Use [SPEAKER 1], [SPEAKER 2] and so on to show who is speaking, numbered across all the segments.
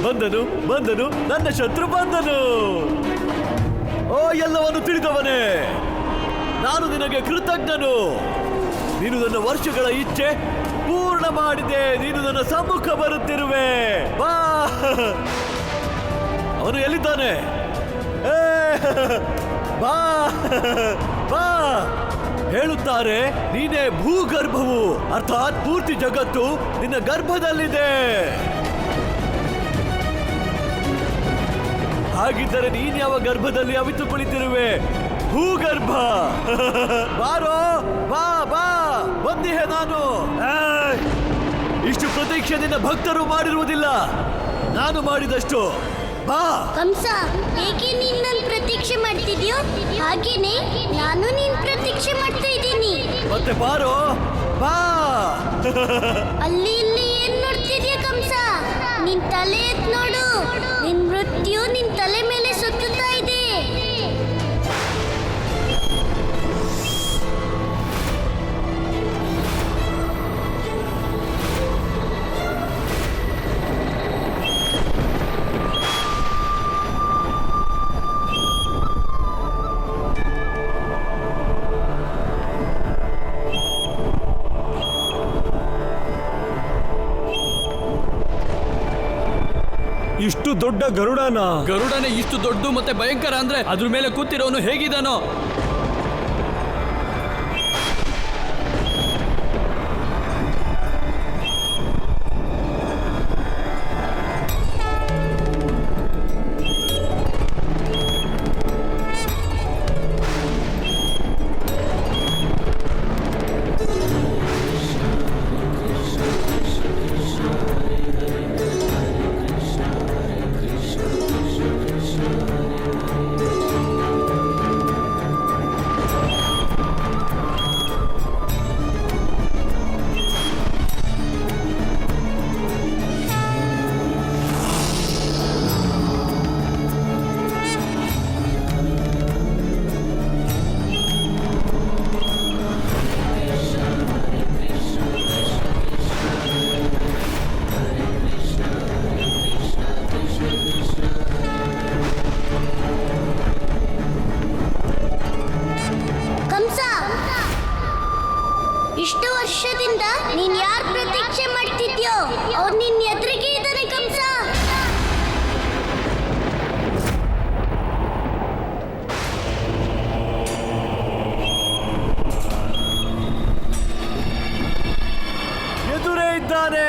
[SPEAKER 1] ಬಂದನು ಬಂದನು ನನ್ನ ಶತ್ರು ಬಂದನು. ಓ ಎಲ್ಲವನ್ನು ತಿಳಿದವನೇ, ನಾನು ನಿನಗೆ ಕೃತಜ್ಞನು. ನೀನು ನನ್ನ ವರ್ಷಗಳ ಇಚ್ಛೆ ಪೂರ್ಣ ಮಾಡಿದೆ. ನೀನು ನನ್ನ ಸಮ್ಮುಖ ಬರುತ್ತಿರುವೆ. ಬಾ. ಅವನು ಎಲ್ಲಿದ್ದಾನೆ? ಬಾ ಬಾ. ಹೇಳುತ್ತಾರೆ ನೀನೇ ಭೂಗರ್ಭವು, ಅರ್ಥಾತ್ ಪೂರ್ತಿ ಜಗತ್ತು ನಿನ್ನ ಗರ್ಭದಲ್ಲಿದೆ. ಹಾಗಿದ್ದರೆ ನೀನ್ ಯಾವ ಗರ್ಭದಲ್ಲಿ ಅವಿತು ಕುಳಿತಿರುವೆ? ಭೂಗರ್ಭ. ಬಾರೋ, ಬಾ ಬಾ, ಬಂದಿಹೆ ನಾನು. ಇಷ್ಟು ಪ್ರತೀಕ್ಷೆ ನಿನ್ನ ಭಕ್ತರು ಮಾಡಿರುವುದಿಲ್ಲ, ನಾನು ಮಾಡಿದಷ್ಟು. ಬಾ.
[SPEAKER 2] ಕಂಸ, ಹೇಗೆ ನೀನ್ ನನ್ನ ಪ್ರತೀಕ್ಷೆ ಮಾಡ್ತಿದ್ಯೋ ಹಾಗೇನೆ ನಾನು ನಿನ್ ಪ್ರತೀಕ್ಷೆ ಮಾಡ್ತಾ ಇದ್ದೀನಿ.
[SPEAKER 1] ಮತ್ತೆ ಬಾರೋ, ಬಾ.
[SPEAKER 2] ಅಲ್ಲಿ ಇಲ್ಲಿ ಏನ್ ನೋಡ್ತಿದ್ಯಾ ಕಂಸ? ನಿನ್ ತಲೆ ಎತ್ ನೋಡು. ನಿನ್ ಮೃತ್ಯು ನಿನ್ ತಲೆ ಮೇಲೆ ಸುತ್ತುತ್ತಾ ಇದೆ.
[SPEAKER 1] ಇಷ್ಟು ದೊಡ್ಡ
[SPEAKER 3] ಗರುಡನೇ ಇಷ್ಟು ದೊಡ್ಡ ಮತ್ತೆ ಭಯಂಕರ ಅಂದ್ರೆ ಅದ್ರ ಮೇಲೆ ಕೂತಿರೋನು ಹೇಗಿದಾನೋ? ಇಷ್ಟು ವರ್ಷದಿಂದ ನೀನ್ ಯಾರ ಪ್ರತೀಕ್ಷೆ ಮಾಡ್ತಿದ್ಯೋ ಅವ್ರು ನಿನ್ ಎದುರಿಗೆ ಇದ್ದಾನೆ ಕಂಸ.
[SPEAKER 1] ಎದುರೇ ಇದ್ದಾನೆ.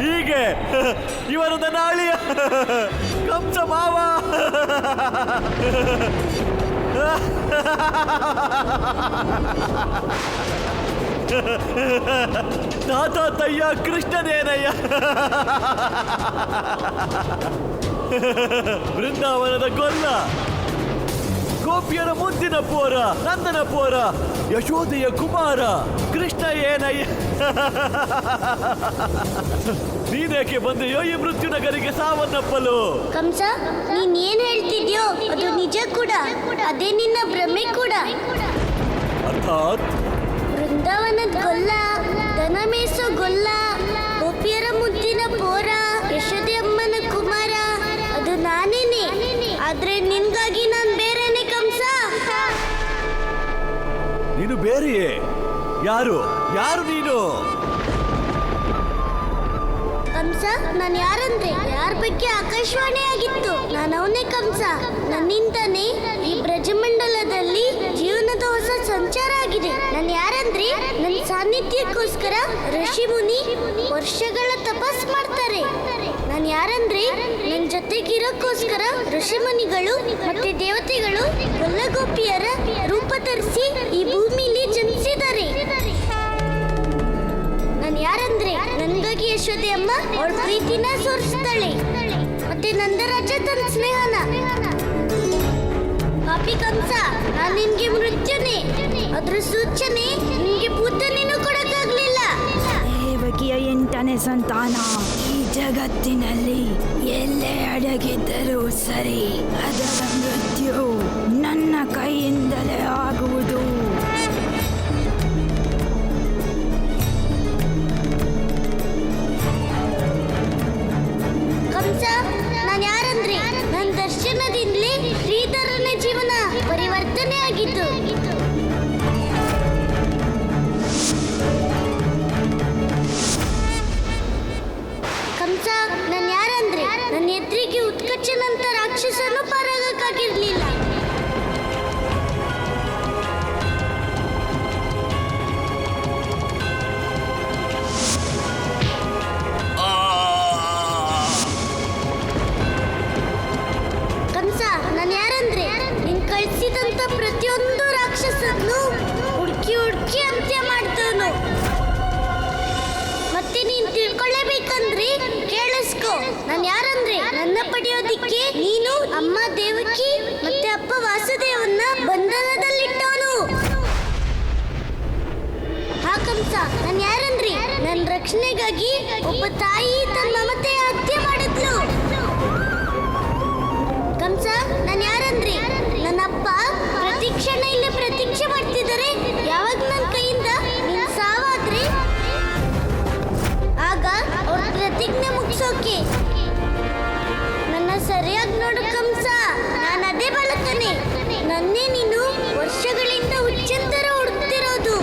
[SPEAKER 1] ಹೀಗೆ ಇವನು ನನ್ನ ಅಳಿಯ ಕಂಸ ಮಾವ. ತಾತಯ್ಯ ಕೃಷ್ಣನೇನಯ್ಯ. ಬೃಂದಾವನದ ಗೊಲ್ಲ, ಗೋಪಿಯರ ಮುದ್ದಿನ ಪೋರ, ನಂದನ ಪೋರ, ಯಶೋದೆಯ ಕುಮಾರ ಕೃಷ್ಣ ಏನಯ್ಯ. ನೀನೇಕೆ ಬಂದೆಯೋ ಈ ಮೃತ್ಯು ನಗರಿಗೆ ಸಾವನ್ನಪ್ಪಲು?
[SPEAKER 2] ಕಂಸ, ನೀನ್ ಏನ್ ಹೇಳ್ತಿದ್ಯೋ ಅದು ನಿಜ ಕೂಡ, ಅದೇ ನಿನ್ನ ಭ್ರಮೆ ಕೂಡ.
[SPEAKER 1] ಅರ್ಥಾತ್
[SPEAKER 2] ಬೃಂದಾವನದ ಗೊಲ್ಲ, ದನ ಮೇಸೋ ಗೊಲ್ಲ, ಗೋಪಿಯರ ಮುದ್ದಿನ ಪೋರ, ಯಶೋದೆ ಅಮ್ಮನ ಕುಮಾರ, ಅದು ನಾನೇನೆ. ಆದ್ರೆ ನಿನ್ಗಾಗಿ ನಾನ್ ಬೇರೆನೆ ಕಂಸ.
[SPEAKER 1] ನೀನು ಬೇರೆಯೇ? ಯಾರು ಯಾರು ನೀನು?
[SPEAKER 2] ಕಂಸ, ನಾನು ಯಾರಂದ್ರೆ ಯಾರ ಬಗ್ಗೆ ಆಕಾಶವಾಣಿ ಆಗಿತ್ತು, ನಾನು ಅವನೇ ಕಂಸ. ನನ್ನಿಂದಾನೇ ಈ ಬ್ರಜಮಂಡಲದಲ್ಲಿ ಜೀವನದ ಹೊಸ ಸಂಚಾರ ಆಗಿದೆ. ನಾನು ಯಾರಂದ್ರೆ ನನ್ನ ಸಾನ್ನಿಧ್ಯಕ್ಕೋಸ್ಕರ ಋಷಿ ಮುನಿ ವರ್ಷಗಳ ತಪಸ್ ಮಾಡ್ತಾರೆ. ನಾನು ಯಾರಂದ್ರೆ ನನ್ನ ಜೊತೆಗಿರೋಕ್ಕೋಸ್ಕರ ಋಷಿ ಮುನಿಗಳು ಮತ್ತೆ ದೇವತೆಗಳು ಗೊಲ್ಲಗೋಪಿಯರ ರೂಪ ಧರಿಸಿ ಈ ಭೂಮಿಲಿ ಜನಿಸಿದ್ದಾರೆ. ನಾನು ಯಾರಂದ್ರೆ ನನ್ಗಾಗಿ ಯಶೋದೆ ಅಮ್ಮ ಅವಳ ಪ್ರೀತಿನ ತೋರಿಸ್ತಾಳೆ, ಮತ್ತೆ ನಂದರಾಜ ತನ್ನ ಸ್ನೇಹನ. ಪಾಪಿ ಕಂಸ, ನಾನು ನಿನ್ಗೆ ಮೃತ್ಯುನೇ, ಅದ್ರ ಸೂಚನೆ ನಿನ್ಗೆ ಪೂತನೇನು ಕೊಡಕ್ಕಾಗ್ಲಿಲ್ಲ.
[SPEAKER 4] ದೇವಕಿಯ 8ನೇ ಸಂತಾನ ಈ ಜಗತ್ತಿನಲ್ಲಿ ಎಲ್ಲೇ ಅಡಗಿದ್ದರೂ ಸರಿ, ಅದರ ಮೃತ್ಯು ನನ್ನ ಕೈಯಿಂದಲೇ ಆಗುವುದು.
[SPEAKER 2] ಕಂಸ, ನಾನು ಯಾರಂದ್ರೆ ನನ್ನ ದರ್ಶನದಿಂದಲೇ ಶ್ರೀಧರನ ಜೀವನ ಪರಿವರ್ತನೆ ಆಗಿತ್ತು. ಕಂಸ, ನಾನು ಯಾರಂದ್ರೆ ನನ್ನ ಎದುರಿಗೆ ಉತ್ಕರ್ಷನಂತ ರಾಕ್ಷಸನು ಪಾರಾಗಕ್ಕಾಗಿರ್ಲಿಲ್ಲ. ಕಂಸ, ನಾನು ಯಾರಂದ್ರೆ ನೀನ್ ಕಳ್ಸಿದಂತ ಪ್ರತಿಯೊಂದು ರಾಕ್ಷಸನ್ನು ಹುಡುಕಿ ಹುಡುಕಿ ಅಂತ್ಯ ಮಾಡ್ತವನು. ಮತ್ತೆ ನೀನ್ ತಿಳ್ಕೊಳ್ಳೇಬೇಕಂದ್ರೆ ಕೇಳಿಸ್ಕೊ, ನಾನು ಯಾರಂದ್ರೆ ನನ್ನ ಪಡೆಯೋದಿಕ್ಕೆ ನೀನು ಅಮ್ಮ ದೇವಕಿ ಮತ್ತೆ ಅಪ್ಪ ವಾಸುದೇವನ್ನ ಬಂಧನದಲ್ಲಿಟ್ಟವನು. ಹಾ ಕಂಸ, ನಾನು ಯಾರಂದ್ರೆ ನನ್ನ ರಕ್ಷಣೆಗಾಗಿ ಒಬ್ಬ ತಾಯಿ ತನ್ನ ಮಮತೆಯ ಹತ್ಯೆ ಮಾಡಿದ್ಲು. ಕಂಸ, ನಾನು ಯಾರಂದ್ರೆ ನನ್ನ ಅಪ್ಪ ಪ್ರತಿ ಕ್ಷಣ ಇಲ್ಲಿ ಪ್ರತೀಕ್ಷೆ ಮಾಡ್ತಿದ್ದಾರೆ. ಯಾವಾಗ ನನ್ನ ಕೈಯಿಂದ ನೀನ್ ಸಾವಾದ್ರೆ ಆಗ ಅವ್ರ ಪ್ರತಿಜ್ಞೆ ಮುಗಿಸೋಕೆ. ನನ್ನ ಸರಿಯಾಗಿ ನೋಡು ಕಂಸ, ನಾನು ಅದೇ ಬಳಕನೆ. ನನ್ನೇ ನೀನು ವರ್ಷಗಳಿಂದ ಹುಚ್ಚಂತರ ಹುಡುಕ್ತಿರೋದು.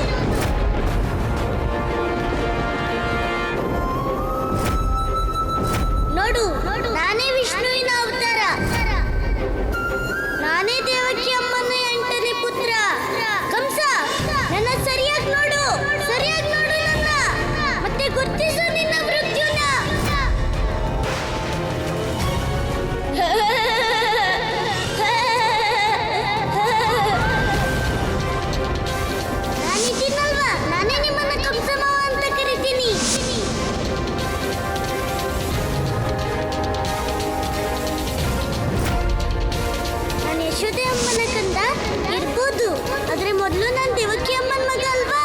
[SPEAKER 2] ನೋಡು, ನಾನೇ ವಿಷ್ಣುವಿನ ಅವತಾರ. ನಾನೇ ದೇವಕಿ ಅಮ್ಮನ 8ನೇ ಪುತ್ರ. ಕಂಸ, ನನ್ನ ಸರಿಯಾಗಿ ನೋಡು, ಸರಿಯಾಗಿ ನೋಡು ನನ್ನ, ಮತ್ತೆ ಗುರ್ತಿಸು ನಿನ್ನ ಮೃತ್ಯುನ. ನಾನಿದ್ದೀನಲ್ವಾ, ನಾನೇ ನಿಮ್ಮನ್ನ ಕಂಸಮಾವ ಅಂತ ಕರಿತೀನಿ. ನಾನು ಯಶೋದೆ ಅಮ್ಮನ ಕಂದ ಇರ್ಬೋದು, ಆದ್ರೆ ಮೊದಲು ನಾನು ದೇವಕಿ ಅಮ್ಮನ ಮಗ ಅಲ್ವಾ.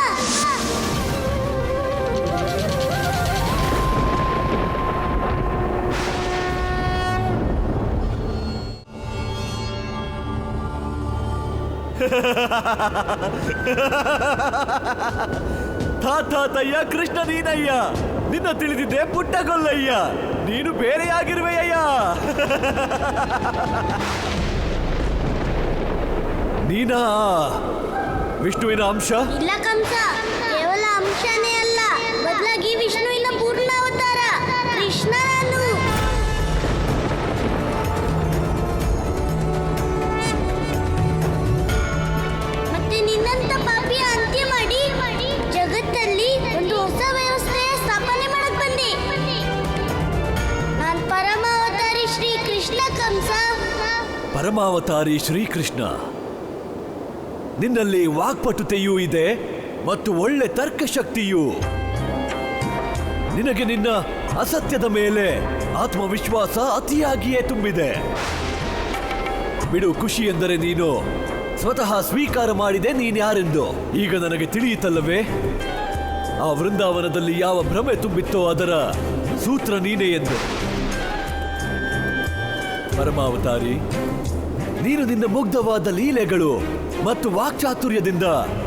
[SPEAKER 1] ತಾತಯ್ಯ ಕೃಷ್ಣ ನೀನಯ್ಯ, ನಿನ್ನ ತಿಳಿದಿದ್ದೆ ಪುಟ್ಟಗೊಲ್ಲಯ್ಯ, ನೀನು ಬೇರೆಯಾಗಿರುವೆಯ್ಯ. ನೀನಾ ವಿಷ್ಣುವಿನ ಅಂಶ?
[SPEAKER 2] ಇಲ್ಲ ಕಂಸ, ಕೇವಲ ಅಂಶನೇ ಅಲ್ಲ, ಬದಲಾಗಿ ವಿಷ್ಣುವಿನ ಪೂರ್ಣ ಅವತಾರ ಕೃಷ್ಣ ನಾನು. ಮತ್ತೆ ನಿನ್ನಂತ ಪಾಪಿಯ ಅಂತ್ಯ ಮಾಡಿ ಜಗತ್ತಲ್ಲಿ ಒಂದು ಹೊಸ ವ್ಯವಸ್ಥೆಯ ಸ್ಥಾಪನೆ ಮಾಡಕ್ ಬಂದೆ. ನಾನು ಪರಮಾವತಾರಿ ಶ್ರೀಕೃಷ್ಣ ಕಂಸ.
[SPEAKER 1] ಪರಮಾವತಾರಿ ಶ್ರೀಕೃಷ್ಣ, ನಿನ್ನಲ್ಲಿ ವಾಕ್ಪಟುತೆಯೂ ಇದೆ ಮತ್ತು ಒಳ್ಳೆ ತರ್ಕಶಕ್ತಿಯೂ. ನಿನಗೆ ನಿನ್ನ ಅಸತ್ಯದ ಮೇಲೆ ಆತ್ಮವಿಶ್ವಾಸ ಅತಿಯಾಗಿಯೇ ತುಂಬಿದೆ. ಬಿಡು, ಖುಷಿ ಎಂದರೆ ನೀನು ಸ್ವತಃ ಸ್ವೀಕಾರ ಮಾಡಿದೆ ನೀನ್ಯಾರೆಂದು. ಈಗ ನನಗೆ ತಿಳಿಯಿತಲ್ಲವೇ, ಆ ವೃಂದಾವನದಲ್ಲಿ ಯಾವ ಭ್ರಮೆ ತುಂಬಿತ್ತೋ ಅದರ ಸೂತ್ರ ನೀನೇ ಎಂದು. ಪರಮಾವತಾರಿ, ನೀನು ನಿನ್ನ ಮುಗ್ಧವಾದ ಲೀಲೆಗಳು ಮತ್ತು ವಾಕ್ಚಾತುರ್ಯದಿಂದ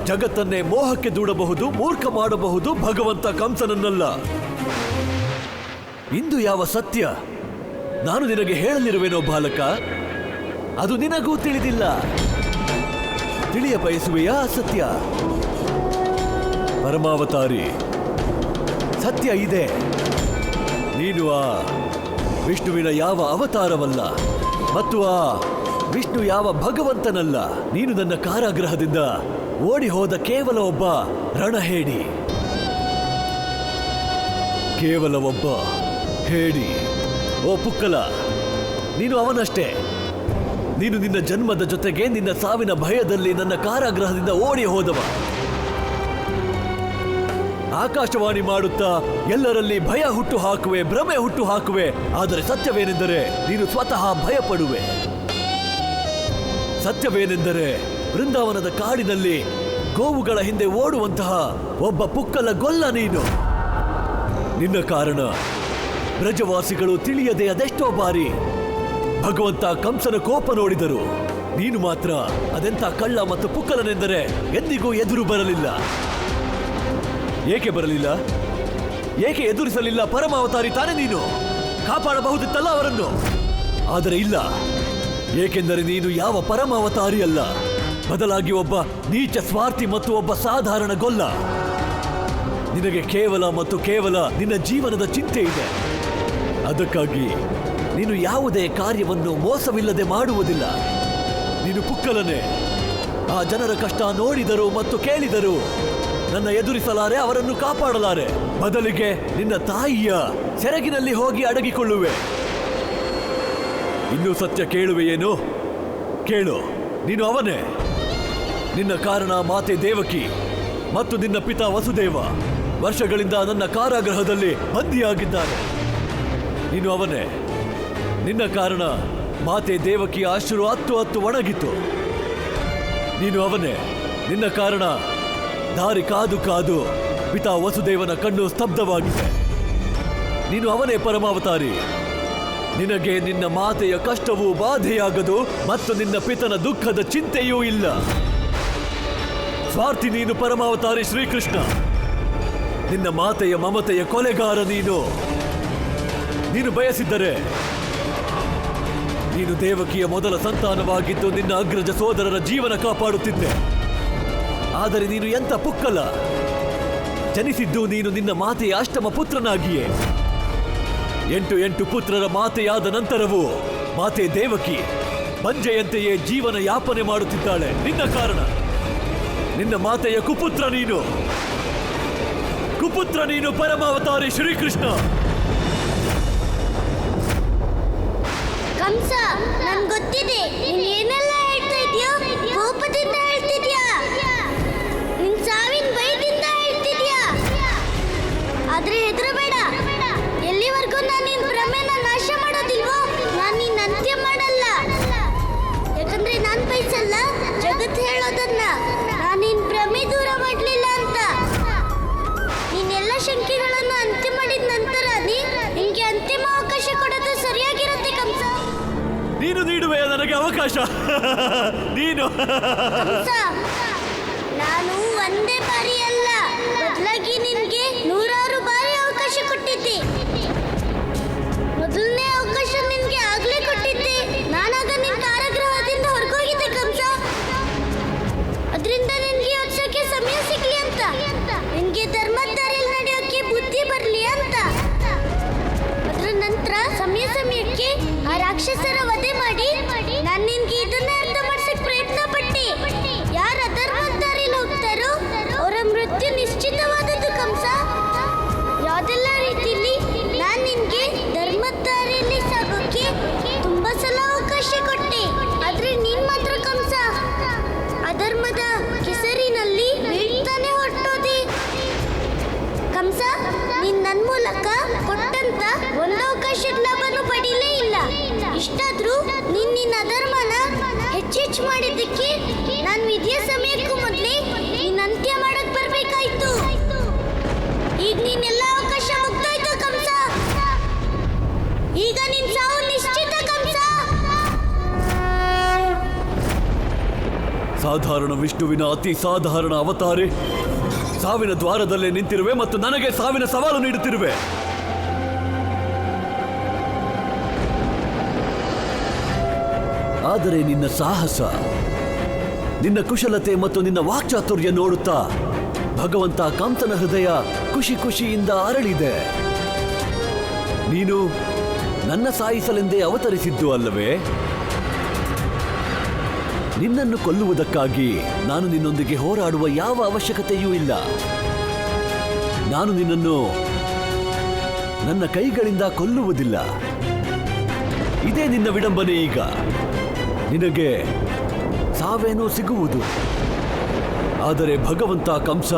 [SPEAKER 1] ಜಗತ್ತನ್ನೇ ಮೋಹಕ್ಕೆ ದೂಡಬಹುದು, ಮೂರ್ಖ ಮಾಡಬಹುದು ಭಗವಂತ ಕಂಸನನ್ನಲ್ಲ. ಇಂದು ಯಾವ ಸತ್ಯ ನಾನು ನಿನಗೆ ಹೇಳಲಿರುವೆನೋ ಬಾಲಕ, ಅದು ನಿನಗೂ ತಿಳಿದಿಲ್ಲ. ತಿಳಿಯ ಬಯಸುವೆಯಾ ಸತ್ಯ? ಪರಮಾವತಾರಿ, ಸತ್ಯ ಇದೆ. ನೀನು ಆ ವಿಷ್ಣುವಿನ ಯಾವ ಅವತಾರವಲ್ಲ ಮತ್ತು ಆ ವಿಷ್ಣು ಯಾವ ಭಗವಂತನಲ್ಲ. ನೀನು ನನ್ನ ಕಾರಾಗೃಹದಿಂದ ಓಡಿ ಹೋದ ಕೇವಲ ಒಬ್ಬ ರಣಹೇಡಿ, ಕೇವಲ ಒಬ್ಬ ಹೇಡಿ. ಓ ಪುಕ್ಕಲ, ನೀನು ಅವನಷ್ಟೇ. ನೀನು ನಿನ್ನ ಜನ್ಮದ ಜೊತೆಗೆ ನಿನ್ನ ಸಾವಿನ ಭಯದಲ್ಲಿ ನನ್ನ ಕಾರಾಗೃಹದಿಂದ ಓಡಿ ಹೋದವ. ಆಕಾಶವಾಣಿ ಮಾಡುತ್ತಾ ಎಲ್ಲರಲ್ಲಿ ಭಯ ಹುಟ್ಟು ಹಾಕುವೆ, ಭ್ರಮೆ ಹುಟ್ಟು ಹಾಕುವೆ. ಆದರೆ ಸತ್ಯವೇನೆಂದರೆ ನೀನು ಸ್ವತಃ ಭಯಪಡುವೆ. ಸತ್ಯವೇನೆಂದರೆ ವೃಂದಾವನದ ಕಾಡಿನಲ್ಲಿ ಗೋವುಗಳ ಹಿಂದೆ ಓಡುವಂತಹ ಒಬ್ಬ ಪುಕ್ಕಲ ಗೊಲ್ಲ ನೀನು. ನಿನ್ನ ಕಾರಣ ಬ್ರಜವಾಸಿಗಳು ತಿಳಿಯದೆ ಅದೆಷ್ಟೋ ಬಾರಿ ಭಗವಂತ ಕಂಸನ ಕೋಪ ನೋಡಿದರು. ನೀನು ಮಾತ್ರ ಅದೆಂಥ ಕಳ್ಳ ಮತ್ತು ಪುಕ್ಕಲನೆಂದರೆ ಎಂದಿಗೂ ಎದುರು ಬರಲಿಲ್ಲ. ಏಕೆ ಬರಲಿಲ್ಲ? ಏಕೆ ಎದುರಿಸಲಿಲ್ಲ? ಪರಮಾವತಾರಿ ತಾನೇ ನೀನು. ಕಾಪಾಡಬಹುದಿತ್ತಲ್ಲ ಅವರನ್ನು. ಆದರೆ ಇಲ್ಲ, ಏಕೆಂದರೆ ನೀನು ಯಾವ ಪರಮಾವತಾರಿ ಅಲ್ಲ, ಬದಲಾಗಿ ಒಬ್ಬ ನೀಚ ಸ್ವಾರ್ಥಿ ಮತ್ತು ಒಬ್ಬ ಸಾಧಾರಣ ಗೊಲ್ಲ. ನಿನಗೆ ಕೇವಲ ಮತ್ತು ಕೇವಲ ನಿನ್ನ ಜೀವನದ ಚಿಂತೆ ಇದೆ. ಅದಕ್ಕಾಗಿ ನೀನು ಯಾವುದೇ ಕಾರ್ಯವನ್ನು ಮೋಸವಿಲ್ಲದೆ ಮಾಡುವುದಿಲ್ಲ. ನೀನು ಪುಕ್ಕಲನೆ. ಆ ಜನರ ಕಷ್ಟ ನೋಡಿದರು ಮತ್ತು ಕೇಳಿದರು, ನನ್ನ ಎದುರಿಸಲಾರೆ, ಅವರನ್ನು ಕಾಪಾಡಲಾರೆ. ಬದಲಿಗೆ ನಿನ್ನ ತಾಯಿಯ ಸೆರಗಿನಲ್ಲಿ ಹೋಗಿ ಅಡಗಿಕೊಳ್ಳುವೆ. ಇನ್ನೂ ಸತ್ಯ ಕೇಳುವೆಯೇನು? ಕೇಳು, ನೀನು ಅವನೇ. ನಿನ್ನ ಕಾರಣ ಮಾತೆ ದೇವಕಿ ಮತ್ತು ನಿನ್ನ ಪಿತಾ ವಸುದೇವ ವರ್ಷಗಳಿಂದ ನನ್ನ ಕಾರಾಗೃಹದಲ್ಲಿ ಬಂದಿಯಾಗಿದ್ದಾರೆ. ನೀನು ಅವನೇ. ನಿನ್ನ ಕಾರಣ ಮಾತೆ ದೇವಕಿಯ ಅಶ್ರು ಹತ್ತು ಒಣಗಿತು. ನೀನು ಅವನೇ. ನಿನ್ನ ಕಾರಣ ದಾರಿ ಕಾದು ಕಾದು ಪಿತಾ ವಸುದೇವನ ಕಣ್ಣು ಸ್ತಬ್ಧವಾಗಿದೆ. ನೀನು ಅವನೇ ಪರಮಾವತಾರಿ. ನಿನಗೆ ನಿನ್ನ ಮಾತೆಯ ಕಷ್ಟವೂ ಬಾಧೆಯಾಗದು ಮತ್ತು ನಿನ್ನ ಪಿತನ ದುಃಖದ ಚಿಂತೆಯೂ ಇಲ್ಲ. ಸ್ವಾರ್ಥಿ ನೀನು ಪರಮಾವತಾರಿ ಶ್ರೀಕೃಷ್ಣ. ನಿನ್ನ ಮಾತೆಯ ಮಮತೆಯ ಕೊಲೆಗಾರ ನೀನು. ನೀನು ಬಯಸಿದ್ದರೆ ನೀನು ದೇವಕಿಯ ಮೊದಲ ಸಂತಾನವಾಗಿದ್ದು ನಿನ್ನ ಅಗ್ರಜ ಸೋದರರ ಜೀವನ ಕಾಪಾಡುತ್ತಿದ್ದೆ. ಆದರೆ ನೀನು ಎಂಥ ಪುಕ್ಕಲ. ಜನಿಸಿದ್ದು ನೀನು ನಿನ್ನ ಮಾತೆಯ ಅಷ್ಟಮ ಪುತ್ರನಾಗಿಯೇ. 8 ಪುತ್ರರ ಮಾತೆಯಾದ ನಂತರವೂ ಮಾತೆ ದೇವಕಿ ಬಂಜೆಯಂತೆಯೇ ಜೀವನ ಯಾಪನೆ ಮಾಡುತ್ತಿದ್ದಾಳೆ. ನಿನ್ನ ಕಾರಣ. ನಿನ್ನ ಮಾತೆಯ ಕುಪುತ್ರ ನೀನು ಪರಮಾವತಾರಿ ಶ್ರೀಕೃಷ್ಣ.
[SPEAKER 2] ಕಂಸ, ನನ್ ಗೊತ್ತಿದೆ ನೀನ್ ಏನೆಲ್ಲ ಹೇಳ್ತಾ ಇದೀಯೋ. ಕೋಪದಿಂದ ಹೇಳ್ತಿದ್ಯಾ, ನಿನ್ ಸಾವಿನ ಭಯದಿಂದ ಹೇಳ್ತಿದ್ಯಾ. ಆದ್ರೆ ಹೆದರಬೇಡ. ಎಲ್ಲಿವರೆಗೂ ನಾನು ನಿನ್ ಭ್ರಮೆನ ನಾಶ ಮಾಡೋದಿಲ್ವೋ ನಾನು ನಿನ್ನ ಅಂತ್ಯ ಮಾಡಲ್ಲ. ಯಾಕಂದ್ರೆ ನಾನ್ ಬಯಸಲ್ಲ ಜಗತ್ ಹೇಳೋದನ್ನ. ನಾನು ನಿನ್ ಭ್ರಮೆ ದೂರ ಮಾಡ್ಲಿಲ್ಲ ಅಂತ. ನೀನೆಲ್ಲ ಶಂಕೆಗಳನ್ನು ಅಂತ್ಯ ಮಾಡಿದ ನಂತರ ನಿನ್ಗೆ ಅಂತಿಮ ಅವಕಾಶ ಕೊಡೋದು ಸರಿಯಾಗಿರುತ್ತೆ ಕಂಸ.
[SPEAKER 1] ನೀನು ನೀಡುವೆ ನನಗೆ ಅವಕಾಶ. ನೀನು
[SPEAKER 2] ಕಂಸ, ನಾನು ಒಂದೇ ಬಾರಿ ಅಲ್ಲ, ಬದಲಾಗಿ ನಿನ್ಗೆ 100 ಬಾರಿ ಅವಕಾಶ ಕೊಟ್ಟಿದ್ದೆ. ಮೊದಲನೇ ಅವಕಾಶ ನಿನ್ಗೆ ಆಗ್ಲೇ ಕೊಟ್ಟಿದ್ದೆ. ನಾನಾಗ ನಿನ್ ಕಾರಾಗೃಹದಿಂದ ಹೊರಗೋಗಿದ್ದೆ ಕಂಸ. ಅದರಿಂದ ನಿನ್ಗೆ ಯೋಚಿಸೋಕೆ ಸಮಯ ಸಿಗ್ಲಿ ಅಂತ, ನಿನ್ಗೆ ಧರ್ಮದಾರಿಯಲ್ಲಿ ನಡೆಯೋಕೆ ಬುದ್ಧಿ ಬರ್ಲಿ ಅಂತ. ಅದ್ರ ನಂತರ ಸಮಯಕ್ಕೆ ಆ ರಾಕ್ಷಸರ ವಧೆ ಮಾಡಿ ನಾನು ನಿನ್ಗೆ ಇದನ್ನ ಅರ್ಥ ಮಾಡ್ಸಕ್ ಪ್ರಯತ್ನ ಪಟ್ಟೆ. ಯಾರ ಅಧರ್ಮದ ದಾರಿಯಲ್ಲಿ ಹೋಗ್ತಾರೋ ಅವರ ಮೃತ್ಯು ನಿಶ್ಚಿತವಾದದ್ದು ಕಂಸ. ಯಾವ್ದೆಲ್ಲ ರೀತಿಯಲ್ಲಿ ನಾನು ನಿನ್ಗೆ ಧರ್ಮದ ದಾರಿಯಲ್ಲಿ ಸಾಗೋಕೆ ತುಂಬಾ ಸಲ ಅವಕಾಶ ಕೊಟ್ಟೆ. ಆದ್ರೆ ನೀನ್ ಮಾತ್ರ ಕಂಸ ಅಧರ್ಮದ ಕೆಸರಿನಲ್ಲಿ ಬೀಳ್ತಾನೆ ಹೊರಟೋದೆ. ಕಂಸ, ನೀನ್ ನನ್ ಮೂಲಕ ಕೊಟ್ಟಂತ ಒಂದು ಅವಕಾಶದ ಲಾಭನೂ ಪಡೀಲೇ ಇಲ್ಲ. ಇಷ್ಟಾದ್ರೂ ನಿನ್ನ ಅಧರ್ಮನ ಹೆಚ್ಚೆಚ್ಚು ಮಾಡಿದ್ದಕ್ಕೆ ನಾನು ವಿಧಿಯ ಸಮಯಕ್ಕೂ ಮೊದಲೇ ನಿನ್ನ ಅಂತ್ಯ ಮಾಡಕ್ ಬರ್ಬೇಕಾಯ್ತು. ಈಗ ನೀನೆಲ್ಲ ಅವಕಾಶ ಮುಗ್ದೋಯ್ತು ಕಂಸ. ಈಗ ನಿನ್ ಸಾವು ನಿಶ್ಚಿತ ಕಂಸ.
[SPEAKER 1] ಸಾಧಾರಣ ವಿಷ್ಣುವಿನ ಅತಿ ಸಾಧಾರಣ ಅವತಾರಿ. ಸಾವಿನ ದ್ವಾರದಲ್ಲೇ ನಿಂತಿರುವೆ ಮತ್ತು ನನಗೆ ಸಾವಿನ ಸವಾಲು ನೀಡುತ್ತಿರುವೆ. ಆದರೆ ನಿನ್ನ ಸಾಹಸ, ನಿನ್ನ ಕುಶಲತೆ ಮತ್ತು ನಿನ್ನ ವಾಕ್ಚಾತುರ್ಯ ನೋಡುತ್ತಾ ಭಗವಂತ ಕಂಸನ ಹೃದಯ ಖುಷಿಯಿಂದ ಅರಳಿದೆ. ನೀನು ನನ್ನ ಸಾಯಿಸಲೆಂದೇ ಅವತರಿಸಿದ್ದು ಅಲ್ಲವೇ? ನಿನ್ನನ್ನು ಕೊಲ್ಲುವುದಕ್ಕಾಗಿ ನಾನು ನಿನ್ನೊಂದಿಗೆ ಹೋರಾಡುವ ಯಾವ ಅವಶ್ಯಕತೆಯೂ ಇಲ್ಲ. ನಾನು ನಿನ್ನನ್ನು ನನ್ನ ಕೈಗಳಿಂದ ಕೊಲ್ಲುವುದಿಲ್ಲ. ಇದೇ ನಿನ್ನ ವಿಡಂಬನೆ. ಈಗ ನಿನಗೆ ಸಾವೇನೋ ಸಿಗುವುದು. ಆದರೆ ಭಗವಂತ ಕಂಸ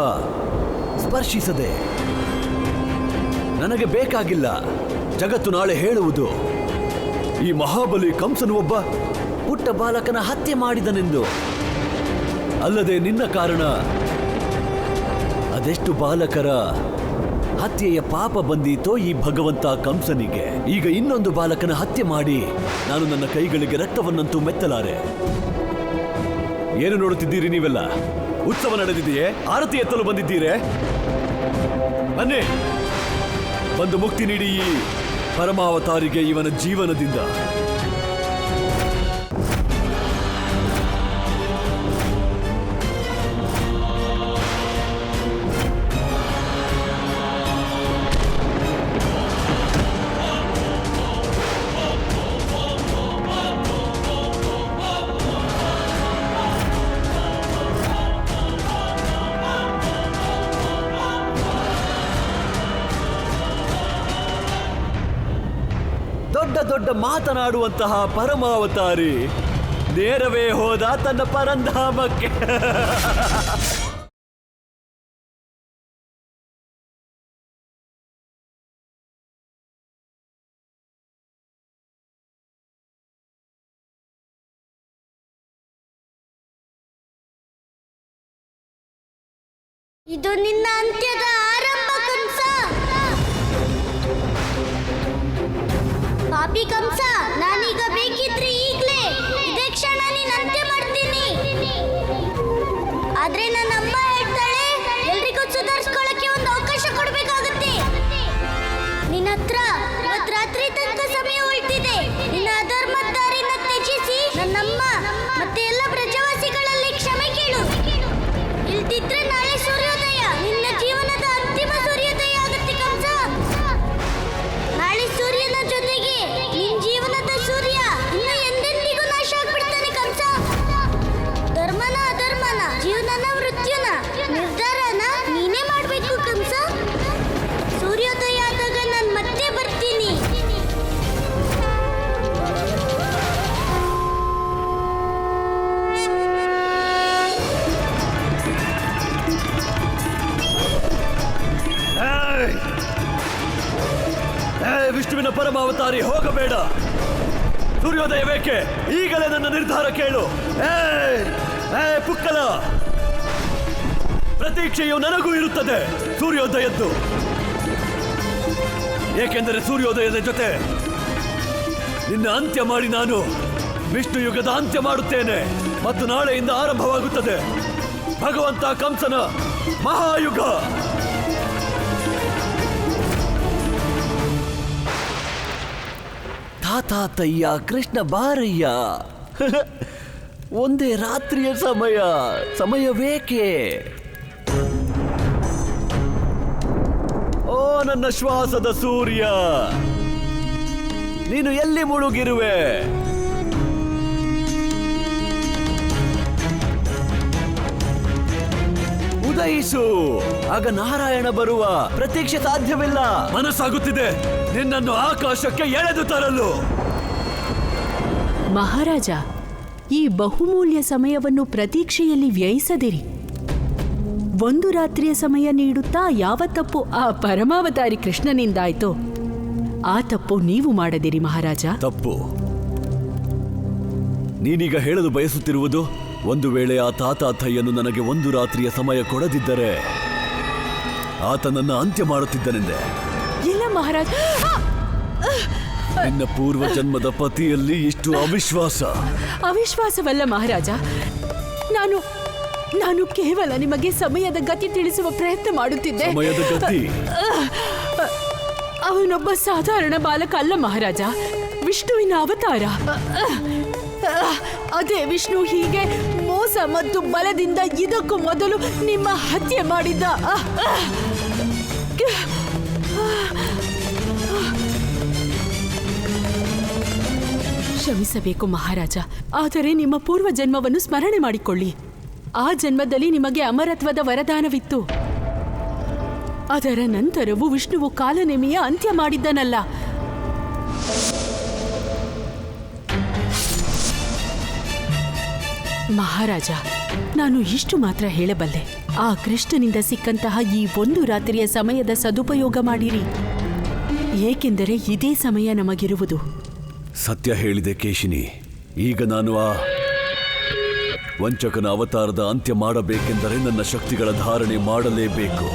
[SPEAKER 1] ಸ್ಪರ್ಶಿಸದೆ ನನಗೆ ಬೇಕಾಗಿಲ್ಲ. ಜಗತ್ತು ನಾಳೆ ಹೇಳುವುದು, ಈ ಮಹಾಬಲಿ ಕಂಸನು ಒಬ್ಬ ಪುಟ್ಟ ಬಾಲಕನ ಹತ್ಯೆ ಮಾಡಿದನೆಂದು. ಅಲ್ಲದೆ ನಿನ್ನ ಕಾರಣ ಅದೆಷ್ಟು ಬಾಲಕರ ಹತ್ಯೆಯ ಪಾಪ ಬಂದೀತೋ ಈ ಭಗವಂತ ಕಂಸನಿಗೆ. ಈಗ ಇನ್ನೊಂದು ಬಾಲಕನ ಹತ್ಯೆ ಮಾಡಿ ನಾನು ನನ್ನ ಕೈಗಳಿಗೆ ರಕ್ತವನ್ನಂತೂ ಮೆತ್ತಲಾರೆ. ಏನು ನೋಡುತ್ತಿದ್ದೀರಿ ನೀವೆಲ್ಲ? ಉತ್ಸವ ನಡೆದಿದೆಯೇ? ಆರತಿ ಎತ್ತಲು ಬಂದಿದ್ದೀರೇ? ಬನ್ನಿ, ಬಂದು ಮುಕ್ತಿ ನೀಡಿ ಈ ಪರಮಾವತಾರಿಗೆ ಇವನ ಜೀವನದಿಂದ ದೊಡ್ಡ ದೊಡ್ಡ ಮಾತನಾಡುವಂತಹ ಪರಮಾವತಾರಿ ನೇರವೇ ಹೋದ ತನ್ನ ಪರಂಧಾಮಕ್ಕೆ.
[SPEAKER 2] ಇದು ನಿನ್ನ ಅಂತ್ಯದ ಆರಂಭ ಕಂಸ. ಪಾಪಿ ಕಂಸ, ನಾನೀಗ ಬೇಕಿದ್ರೆ ಈಗ್ಲೇ ಇದೇ ಕ್ಷಣ ನೀನ್ ಅಂತ್ಯ ಮಾಡ್ತೀನಿ. ಆದ್ರೆ ನನ್ನ ಅಮ್ಮ ಹೇಳ್ತಾಳೆ, ಎಲ್ರಿಗೂ ಸುಧಾರಿಸ್ಕೊಳ್ಳಕ್ಕೆ ಒಂದು ಅವಕಾಶ ಕೊಡ್ಬೇಕಾಗುತ್ತೆ. ನಿನ್ನ ಹತ್ರ ಇವತ್ ರಾತ್ರಿ ತನಕ ಸಮಯ ಉಳಿದಿದೆ. ನಿನ್ನ ಅಧರ್ಮದ ದಾರಿನ ತ್ಯಜಿಸಿ ನನ್ನಮ್ಮ ಮತ್ತೆ ಎಲ್ಲ ಪ್ರಜಾವಾಸಿಗಳಲ್ಲಿ ಕ್ಷಮೆ ಕೇಳು. ಇಲ್ದಿದ್ರೆ ನಾಳೆ ಸೂರ್ಯೋದಯ ನಿನ್ನ ಜೀವನದ ಅಂತಿಮ ಸೂರ್ಯೋದಯ ಆಗುತ್ತೆ ಕಂಸ. ನಾಳೆ ಸೂರ್ಯನ ಜೊತೆಗೆ ನಿನ್ ಜೀವನದ ಸೂರ್ಯ ಇನ್ನು ಎಂದೆಂದಿಗೂ ನಾಶ ಆಗ್ಬಿಡ್ತಾನೆ ಕಂಸ. ಧರ್ಮನ ಅಧರ್ಮನ, ಜೀವನನ ಮೃತ್ಯುನ ನಿರ್ಧಾರನ ನೀನೇ ಮಾಡ್ಬೇಕು ಕಂಸ. ಸೂರ್ಯೋದಯ ಆದಾಗ ನಾನು ಮತ್ತೆ ಬರ್ತೀನಿ.
[SPEAKER 1] ವಿಷ್ಣುವಿನ ಪರಮಾವತಾರಿ, ಹೋಗಬೇಡ. ಸೂರ್ಯೋದಯ ಬೇಕೆ? ಈಗಲೇ ನನ್ನ ನಿರ್ಧಾರ ಕೇಳು. ಪುಕ್ಕಲ, ಪ್ರತೀಕ್ಷೆಯು ನನಗೂ ಇರುತ್ತದೆ ಸೂರ್ಯೋದಯದ್ದು. ಏಕೆಂದರೆ ಸೂರ್ಯೋದಯದ ಜೊತೆ ನಿನ್ನ ಅಂತ್ಯ ಮಾಡಿ ನಾನು ವಿಷ್ಣು ಯುಗದ ಅಂತ್ಯ ಮಾಡುತ್ತೇನೆ. ಮತ್ತು ನಾಳೆಯಿಂದ ಆರಂಭವಾಗುತ್ತದೆ ಭಗವಂತ ಕಂಸನ ಮಹಾಯುಗ. ತಾತಯ್ಯ, ಕೃಷ್ಣ ಬಾರಯ್ಯ. ಒಂದೇ ರಾತ್ರಿಯ ಸಮಯವೇಕೆ? ಓ ನನ್ನ ಶ್ವಾಸದ ಸೂರ್ಯ, ನೀನು ಎಲ್ಲಿ ಮುಳುಗಿರುವೆ? ಉದಯಿಸು, ಆಗ ನಾರಾಯಣ ಬರುವ ಪ್ರತೀಕ್ಷೆ ಸಾಧ್ಯವಿಲ್ಲ. ಮನಸ್ಸಾಗುತ್ತಿದೆ ನಿನ್ನನ್ನು ಆಕಾಶಕ್ಕೆ ಎಳೆದು ತರಲು.
[SPEAKER 5] ಮಹಾರಾಜ, ಈ ಬಹುಮೂಲ್ಯ ಸಮಯವನ್ನು ಪ್ರತೀಕ್ಷೆಯಲ್ಲಿ ವ್ಯಯಿಸದಿರಿ. ಒಂದು ರಾತ್ರಿಯ ಸಮಯ ನೀಡುತ್ತಾ ಯಾವ ತಪ್ಪು ಆ ಪರಮಾವತಾರಿ ಕೃಷ್ಣನಿಂದಾಯ್ತೋ ಆ ತಪ್ಪು ನೀವು ಮಾಡದಿರಿ ಮಹಾರಾಜ.
[SPEAKER 1] ತಪ್ಪು? ನೀನೀಗ ಹೇಳಲು ಬಯಸುತ್ತಿರುವುದು, ಒಂದು ವೇಳೆ ಆ ತಾತಾಥಯ್ಯನು ನನಗೆ ಒಂದು ರಾತ್ರಿಯ ಸಮಯ ಕೊಡದಿದ್ದರೆ ಆತನನ್ನ ಅಂತ್ಯ ಮಾಡುತ್ತಿದ್ದನೆಂದೆ.
[SPEAKER 5] ಇಲ್ಲ ಮಹಾರಾಜ.
[SPEAKER 1] ನಿನ್ನ ಪೂರ್ವ ಜನ್ಮದ ಪತಿಯಲ್ಲಿ ಇಷ್ಟು ಅವಿಶ್ವಾಸ?
[SPEAKER 5] ಅವಿಶ್ವಾಸವಲ್ಲ ಮಹಾರಾಜ, ನಾನು ಕೇವಲ ನಿಮಗೆ ಸಮಯದ ಗತಿ ತಿಳಿಸುವ ಪ್ರಯತ್ನ ಮಾಡುತ್ತಿದ್ದೆ.
[SPEAKER 1] ಸಮಯದ ಗತಿ?
[SPEAKER 5] ಅವನೊಬ್ಬ ಸಾಧಾರಣ ಬಾಲಕ ಅಲ್ಲ ಮಹಾರಾಜ, ವಿಷ್ಣುವಿನ ಅವತಾರ. ಅದೇ ವಿಷ್ಣು ಹೀಗೆ ಮೋಸ ಮತ್ತು ಬಲದಿಂದ ಇದಕ್ಕೂ ಮೊದಲು ನಿಮ್ಮ ಹತ್ಯೆ ಮಾಡಿದ್ದ. ಕ್ಷಮಿಸಬೇಕು ಮಹಾರಾಜ, ಆದರೆ ನಿಮ್ಮ ಪೂರ್ವ ಜನ್ಮವನ್ನು ಸ್ಮರಣೆ ಮಾಡಿಕೊಳ್ಳಿ. ಆ ಜನ್ಮದಲ್ಲಿ ನಿಮಗೆ ಅಮರತ್ವದ ವರದಾನವಿತ್ತು. ಅದರ ನಂತರವೂ ವಿಷ್ಣುವು ಕಾಲನೇಮಿಯ ಅಂತ್ಯ ಮಾಡಿದ್ದನಲ್ಲ. ಮಹಾರಾಜ, ನಾನು ಇಷ್ಟು ಮಾತ್ರ ಹೇಳಬಲ್ಲೆ. ಆ ಕೃಷ್ಣನಿಂದ ಸಿಕ್ಕಂತಹ ಈ ಒಂದು ರಾತ್ರಿಯ ಸಮಯದ ಸದುಪಯೋಗ ಮಾಡಿರಿ, ಏಕೆಂದರೆ ಇದೇ ಸಮಯ ನಮಗಿರುವುದು.
[SPEAKER 1] ಸತ್ಯ ಹೇಳಿದೆ ಕೇಶಿನಿ. ಈಗ ನಾನು ಆ ವಂಚಕನ ಅವತಾರದ ಅಂತ್ಯ ಮಾಡಬೇಕೆಂದರೆ ನನ್ನ ಶಕ್ತಿಗಳ ಧಾರಣೆ ಮಾಡಲೇಬೇಕು.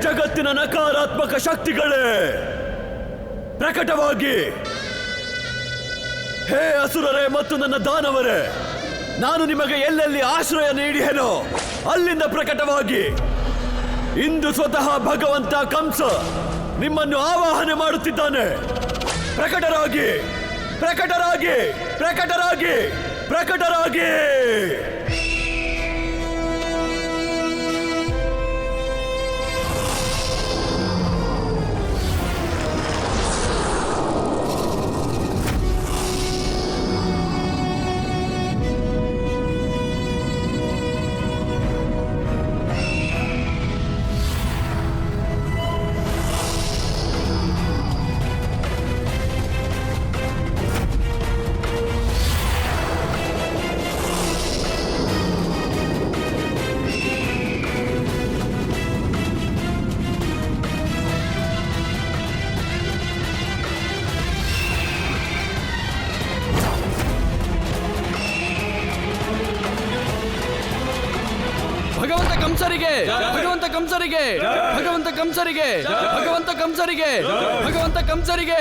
[SPEAKER 1] ಜಗತ್ತಿನ ನಕಾರಾತ್ಮಕ ಶಕ್ತಿಗಳೇ, ಪ್ರಕಟವಾಗಿ! ಹೇ ಅಸುರರೇ ಮತ್ತು ನನ್ನ ದಾನವರೇ, ನಾನು ನಿಮಗೆ ಎಲ್ಲೆಲ್ಲಿ ಆಶ್ರಯ ನೀಡಿಯೇನೋ ಅಲ್ಲಿಂದ ಪ್ರಕಟವಾಗಿ ಇಂದು ಸ್ವತಃ ಭಗವಂತ ಕಂಸ ನಿಮ್ಮನ್ನು ಆವಾಹನೆ ಮಾಡುತ್ತಿದ್ದಾನೆ. ಪ್ರಕಟರಾಗಿ, ಪ್ರಕಟರಾಗಿ, ಪ್ರಕಟರಾಗಿ, ಪ್ರಕಟರಾಗಿ!
[SPEAKER 6] ಭಗವಂತ ಕಂಸರಿಗೆ, ಭಗವಂತ ಕಂಸರಿಗೆ, ಭಗವಂತ ಕಂಸರಿಗೆ, ಭಗವಂತ ಕಂಸರಿಗೆ, ಭಗವಂತ ಕಂಸರಿಗೆ,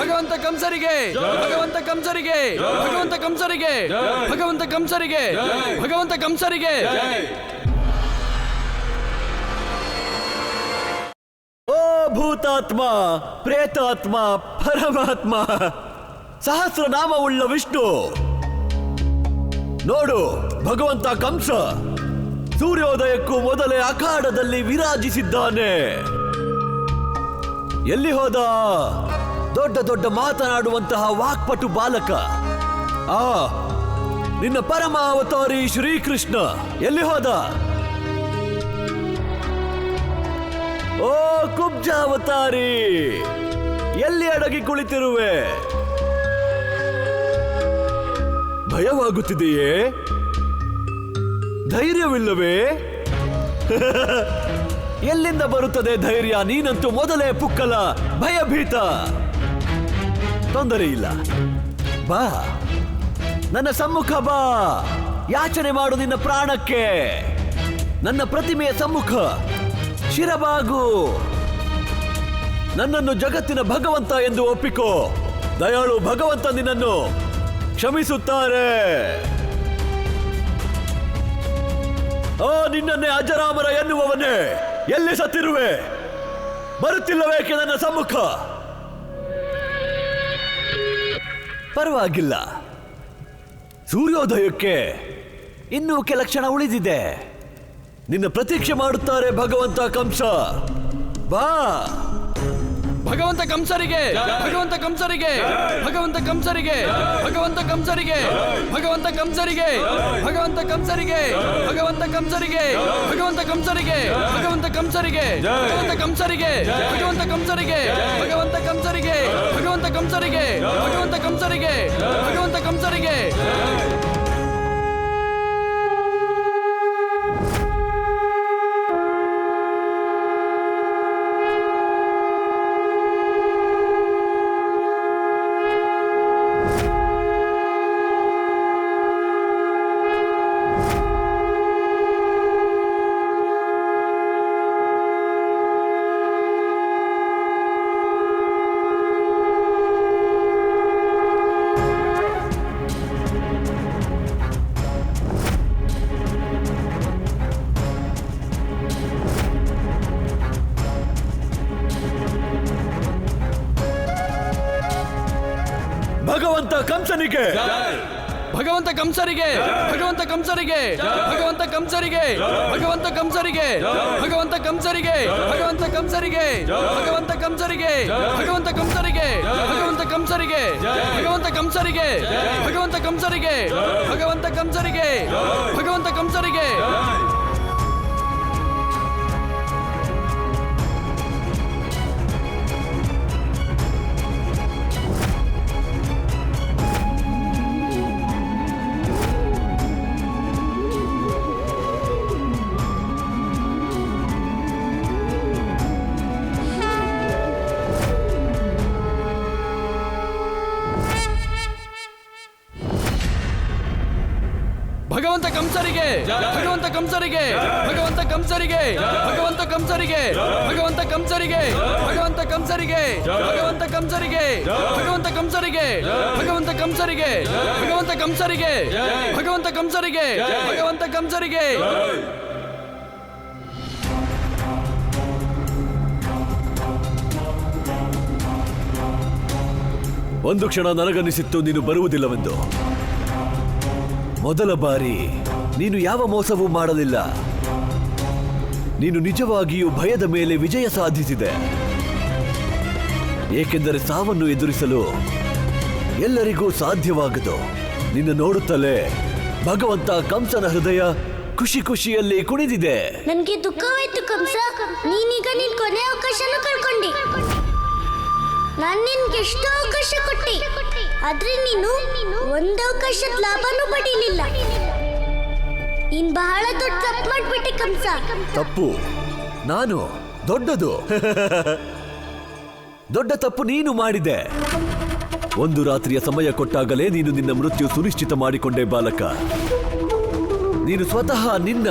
[SPEAKER 6] ಭಗವಂತ ಕಂಸರಿಗೆ, ಭಗವಂತ ಕಂಸರಿಗೆ, ಭಗವಂತ ಕಂಸರಿಗೆ, ಭಗವಂತ ಕಂಸರಿಗೆ, ಭಗವಂತ ಕಂಸರಿಗೆ.
[SPEAKER 1] ಓ ಭೂತಾತ್ಮ, ಪ್ರೇತಾತ್ಮ, ಪರಮಾತ್ಮ, ಸಹಸ್ರನಾಮವುಳ್ಳ ವಿಷ್ಣು, ನೋಡು, ಭಗವಂತ ಕಂಸ ಸೂರ್ಯೋದಯಕ್ಕೂ ಮೊದಲೇ ಅಖಾಡದಲ್ಲಿ ವಿರಾಜಿಸಿದ್ದಾನೆ. ಎಲ್ಲಿ ಹೋದ ದೊಡ್ಡ ದೊಡ್ಡ ಮಾತನಾಡುವಂತಹ ವಾಕ್ಪಟು ಬಾಲಕ? ನಿನ್ನ ಪರಮಾವತಾರಿ ಶ್ರೀಕೃಷ್ಣ ಎಲ್ಲಿ ಹೋದ? ಓ ಕುಬ್ಜಾವತಾರಿ, ಎಲ್ಲಿ ಅಡಗಿ ಕುಳಿತಿರುವೆ? ಭಯವಾಗುತ್ತಿದೆಯೇ? ಧೈರ್ಯವಿಲ್ಲವೇ? ಎಲ್ಲಿಂದ ಬರುತ್ತದೆ ಧೈರ್ಯ? ನೀನಂತೂ ಮೊದಲೇ ಪುಕ್ಕಲ, ಭಯಭೀತ. ತೊಂದರೆ ಇಲ್ಲ, ಬಾ ನನ್ನ ಸಮ್ಮುಖ ಬಾ, ಯಾಚನೆ ಮಾಡು ನಿನ್ನ ಪ್ರಾಣಕ್ಕೆ. ನನ್ನ ಪ್ರತಿಮೆಯ ಸಮ್ಮುಖ ಶಿರಬಾಗು. ನನ್ನನ್ನು ಜಗತ್ತಿನ ಭಗವಂತ ಎಂದು ಒಪ್ಪಿಕೋ. ದಯಾಳು ಭಗವಂತ ನಿನ್ನನ್ನು ಕ್ಷಮಿಸುತ್ತಾರೆ. ನಿನ್ನನ್ನೇ ಅಜರಾಮರ ಎನ್ನುವವನೇ, ಎಲ್ಲಿ ಸತ್ತಿರುವೆ? ಬರುತ್ತಿಲ್ಲವೇಕೆ ನನ್ನ ಸಮ್ಮುಖ? ಪರವಾಗಿಲ್ಲ, ಸೂರ್ಯೋದಯಕ್ಕೆ ಇನ್ನೂ ಕೆಲ ಕ್ಷಣ ಉಳಿದಿದೆ. ನಿನ್ನ ಪ್ರತೀಕ್ಷೆ ಮಾಡುತ್ತಾರೆ ಭಗವಂತ ಕಂಸ. ಬಾ.
[SPEAKER 6] ಭಗವಂತ ಕಂಸರಿಗೆ, ಭಗವಂತ ಕಂಸರಿಗೆ, ಭಗವಂತ ಕಂಸರಿಗೆ, ಭಗವಂತ ಕಂಸರಿಗೆ, ಭಗವಂತ ಕಂಸರಿಗೆ, ಭಗವಂತ ಕಂಸರಿಗೆ, ಭಗವಂತ ಕಂಸರಿಗೆ, ಭಗವಂತ ಕಂಸರಿಗೆ, ಭಗವಂತ ಕಂಸರಿಗೆ, ಭಗವಂತ ಕಂಸರಿಗೆ, ಭಗವಂತ ಕಂಸರಿಗೆ, ಭಗವಂತ ಕಂಸರಿಗೆ, ಭಗವಂತ ಕಂಸರಿಗೆ, ಭಗವಂತ ಕಂಸರಿಗೆ, ಭಗವಂತ ಕಂಸರಿಗೆ.
[SPEAKER 1] ಭಗವಂತ ಕಂಸನಿಗೆ,
[SPEAKER 6] ಭಗವಂತ ಕಂಸರಿಗೆ, ಭಗವಂತ ಕಂಸರಿಗೆ, ಭಗವಂತ ಕಂಸರಿಗೆ, ಭಗವಂತ ಕಂಸರಿಗೆ, ಭಗವಂತ ಕಂಸರಿಗೆ, ಭಗವಂತ ಕಂಸರಿಗೆ, ಭಗವಂತ ಕಂಸರಿಗೆ, ಭಗವಂತ ಕಂಸರಿಗೆ, ಭಗವಂತ ಕಂಸರಿಗೆ, ಭಗವಂತ ಕಂಸರಿಗೆ, ಭಗವಂತ ಕಂಸರಿಗೆ, ಭಗವಂತ ಕಂಸರಿಗೆ, ಭಗವಂತ ಕಂಸರಿಗೆ. ಭಗವಂತ ಕಂಸ ಕಂಸರಿಗೆ ಭಗವಂತ ಕಂಸರಿಗೆ ಭಗವಂತ ಕಂಸರಿಗೆ ಭಗವಂತ ಕಂಸರಿಗೆ ಭಗವಂತ ಕಂಸರಿಗೆ ಭಗವಂತ ಕಂಸರಿಗೆ ಭಗವಂತ ಕಂಸರಿಗೆ ಭಗವಂತ ಕಂಸರಿಗೆ ಭಗವಂತ ಕಂಸರಿಗೆ ಭಗವಂತ ಕಂಸರಿಗೆ ಭಗವಂತ ಕಂಸರಿಗೆ ಭಗವಂತ ಕಂಸರಿಗೆ.
[SPEAKER 1] ಒಂದು ಕ್ಷಣ ನನಗನ್ನಿಸಿತ್ತು ನೀನು ಬರುವುದಿಲ್ಲವೆಂದು. ಮೊದಲ ಬಾರಿ ನೀನು ಯಾವ ಮೋಸವೂ ಮಾಡಲಿಲ್ಲ. ನೀನು ನಿಜವಾಗಿಯೂ ಭಯದ ಮೇಲೆ ವಿಜಯ ಸಾಧಿಸಿದೆ. ಏಕೆಂದರೆ ಸಾವನ್ನು ಎದುರಿಸಲು ಎಲ್ಲರಿಗೂ ಸಾಧ್ಯವಾಗದು. ನಿನ್ನ ನೋಡುತ್ತಲೇ ಭಗವಂತ ಕಂಸನ ಹೃದಯ ಖುಷಿ ಖುಷಿಯಲ್ಲಿ ಕುಣಿದಿದೆ.
[SPEAKER 2] ನನ್ಗೆ ದುಃಖವಾಯ್ತು ಕಂಸ. ನೀನೀಗ ನಿನ್ ಕೊನೆ ಅವಕಾಶನೂ ಕಳ್ಕೊಂಡಿ. ನಾನ್ ನಿನ್ಗೆ ಎಷ್ಟೋ ಅವಕಾಶ ಕೊಟ್ಟೆ, ಆದ್ರೆ ನೀನು ಒಂದು ಅವಕಾಶದ ಲಾಭನೂ ಪಡೀಲಿಲ್ಲ. ನೀನ್ ಬಹಳ ದೊಡ್ಡ ತಪ್ಪು ಮಾಡ್ಬಿಟ್ಟೆ ಕಂಸ.
[SPEAKER 1] ತಪ್ಪು ನಾನು? ದೊಡ್ಡದು ದೊಡ್ಡ ತಪ್ಪು ನೀನು ಮಾಡಿದೆ. ಒಂದು ರಾತ್ರಿಯ ಸಮಯ ಕೊಟ್ಟಾಗಲೇ ನೀನು ನಿನ್ನ ಮೃತ್ಯು ಸುನಿಶ್ಚಿತ ಮಾಡಿಕೊಂಡೆ ಬಾಲಕ. ನೀನು ಸ್ವತಃ ನಿನ್ನ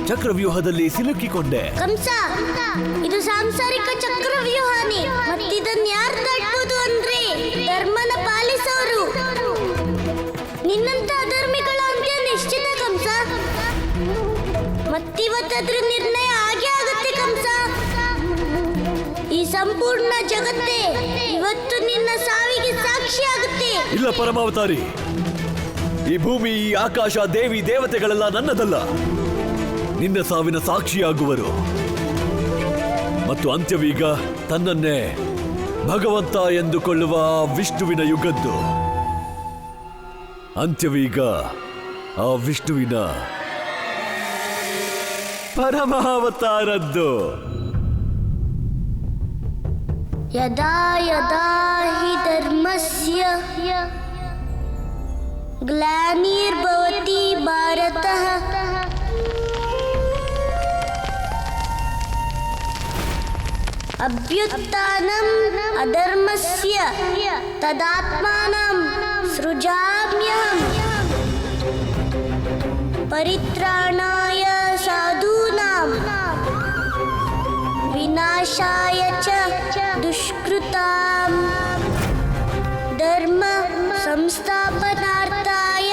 [SPEAKER 1] ಚಕ್ರವ್ಯೂಹದಲ್ಲಿ ಸಿಲುಕಿಕೊಂಡೆ.
[SPEAKER 2] ಕಂಸ, ಇದು ಸಾಂಸಾರಿಕ ಚಕ್ರವ್ಯೂಹನೇ. ಮತ್ತಿದನ್ನ ಯಾರು ದಾಟ್ಬೋದು ಅಂದ್ರೆ ಧರ್ಮನ ಪಾಲಿಸೋರು. ನಿನ್ನಂತ ಅಧರ್ಮಿಗಳ ಅಂತ್ಯ ನಿಶ್ಚಿತ ಕಂಸ. ಮತ್ತಿವತ್ತದ್ರ ನಿರ್ಣಯ ಆಗೇ ಆಗುತ್ತೆ ಕಂಸ. ಈ ಸಂಪೂರ್ಣ ಜಗತ್ತೇ ಇವತ್ತು ನಿನ್ನ ಸಾವಿಗೆ ಸಾಕ್ಷಿ ಆಗುತ್ತೆ.
[SPEAKER 1] ಇಲ್ಲ ಪರಮಾವತಾರಿ, ಈ ಭೂಮಿ, ಈ ಆಕಾಶ, ದೇವಿ ದೇವತೆಗಳೆಲ್ಲ ನನ್ನದಲ್ಲ. ನಿನ್ನ ಸಾವಿನ ಸಾಕ್ಷಿಯಾಗುವರು. ಮತ್ತು ಅಂತ್ಯವೀಗ ತನ್ನನ್ನೇ ಭಗವಂತ ಎಂದುಕೊಳ್ಳುವ ವಿಷ್ಣುವಿನ ಯುಗದ್ದು. ಅಂತ್ಯವೀಗ ಆ ವಿಷ್ಣುವಿನ ಪರಮಾವತಾರದ್ದು.
[SPEAKER 2] ಯದಾ ಯದಾ ಹಿ ಧರ್ಮಸ್ಯ ಗ್ಲಾನಿರ್ಭವತಿ ಭಾರತಃ ಅಭ್ಯುತ್ಥಾನಂ ಅಧರ್ಮಸ್ಯ ತದಾತ್ಮಾನಂ ಸೃಜಾಮ್ಯಹಂ ಪರಿತ್ರಾಣಾಯ ಸಾಧೂನಾಂ ವಿನಾಶಾಯ ಚ ದುಷ್ಕೃತಾಂ ಧರ್ಮ ಸಂಸ್ಥಾಪನಾರ್ಥಾಯ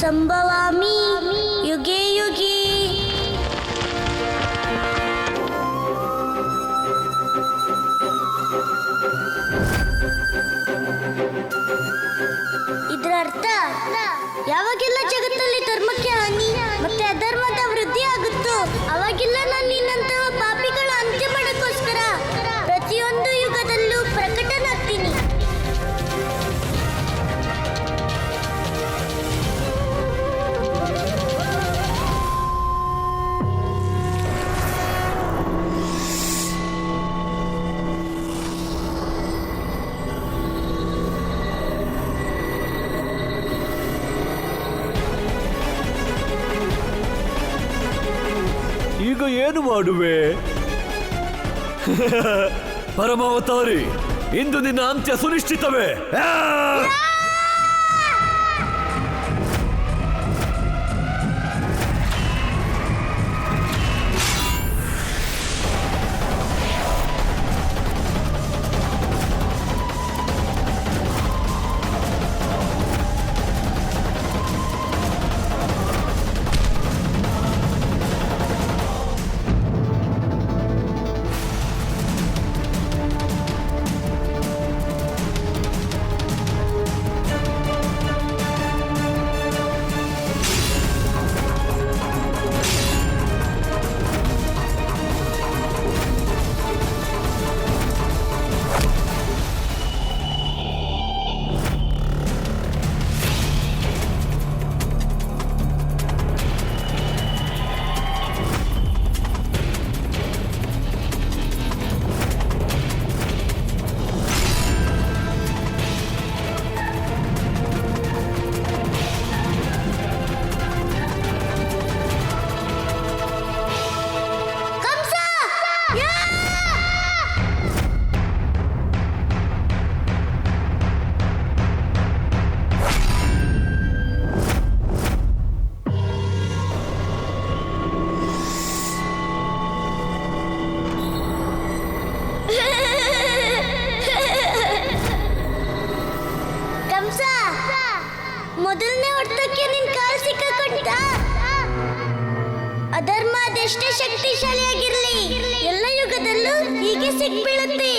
[SPEAKER 2] ಸಂಭವಾಮಿ ಯುಗೆ ಯುಗೆ. ಇದರ ಅರ್ಥ, ಯಾವಾಗೆಲ್ಲ ಜಗತ್ತಲ್ಲಿ ಧರ್ಮಕ್ಕೆ ಹಾನಿ ಮತ್ತೆ ಅಧರ್ಮದ ವೃದ್ಧಿ ಆಗುತ್ತೋ ಅವಾಗೆಲ್ಲ ನಾನು ನಿನ್ನಂತಹ ಪಾಪಿಗಳ ಅಂತ್ಯ ಮಾಡೋಕ್ಕೋಸ್ಕರ ಪ್ರತಿಯೊಂದು ಯುಗದಲ್ಲೂ ಪ್ರಕಟನಾಗ್ತೀನಿ.
[SPEAKER 1] ಈಗ ಏನು ಮಾಡುವೆ? ಪರಮಾವತಾರಿ, ಇಂದು ನಿನ್ನ ಅಂತ್ಯ ಸುನಿಶ್ಚಿತವೇ.
[SPEAKER 2] ಅದೆಷ್ಟೇ ಶಕ್ತಿಶಾಲಿಯಾಗಿರ್ಲಿ ಎಲ್ಲ ಯುಗದಲ್ಲೂ ಹೀಗೆ ಸಿಕ್ಬೀಳುತ್ತೆ.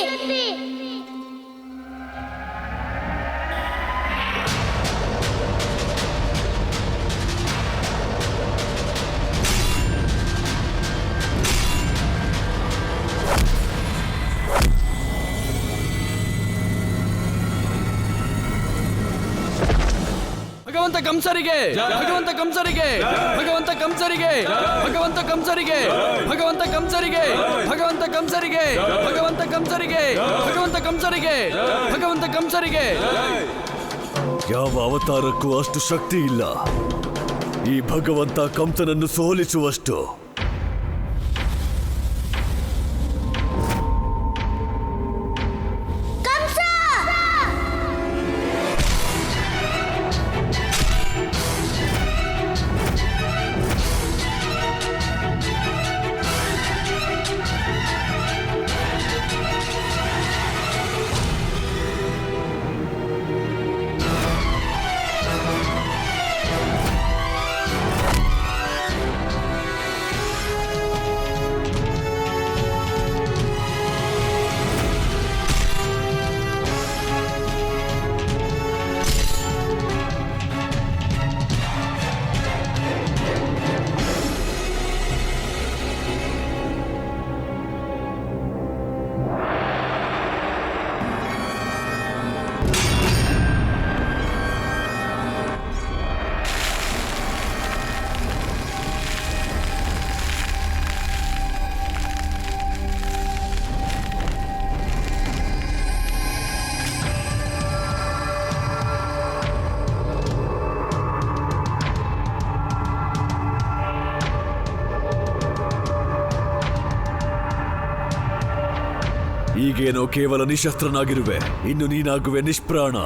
[SPEAKER 6] ಭಗವಂತ ಕಂಸರಿಗೆ, ಭಗವಂತ ಕಂಸರಿಗೆ, ಭಗವಂತ ಕಂಸರಿಗೆ, ಭಗವಂತ ಕಂಸರಿಗೆ, ಭಗವಂತ ಕಂಸರಿಗೆ, ಭಗವಂತ ಕಂಸರಿಗೆ, ಭಗವಂತ ಕಂಸರಿಗೆ, ಭಗವಂತ ಕಂಸರಿಗೆ, ಭಗವಂತ ಕಂಸರಿಗೆ.
[SPEAKER 1] ಯಾವ ಅವತಾರಕ್ಕೂ ಅಷ್ಟು ಶಕ್ತಿ ಇಲ್ಲ ಈ ಭಗವಂತ ಕಂಸನನ್ನು ಸೋಲಿಸುವಷ್ಟು. ಈಗೇನೋ ಕೇವಲ ನಿಶಸ್ತ್ರನಾಗಿರುವೆ, ಇನ್ನು ನೀನಾಗುವೆ ನಿಷ್ಪ್ರಾಣ.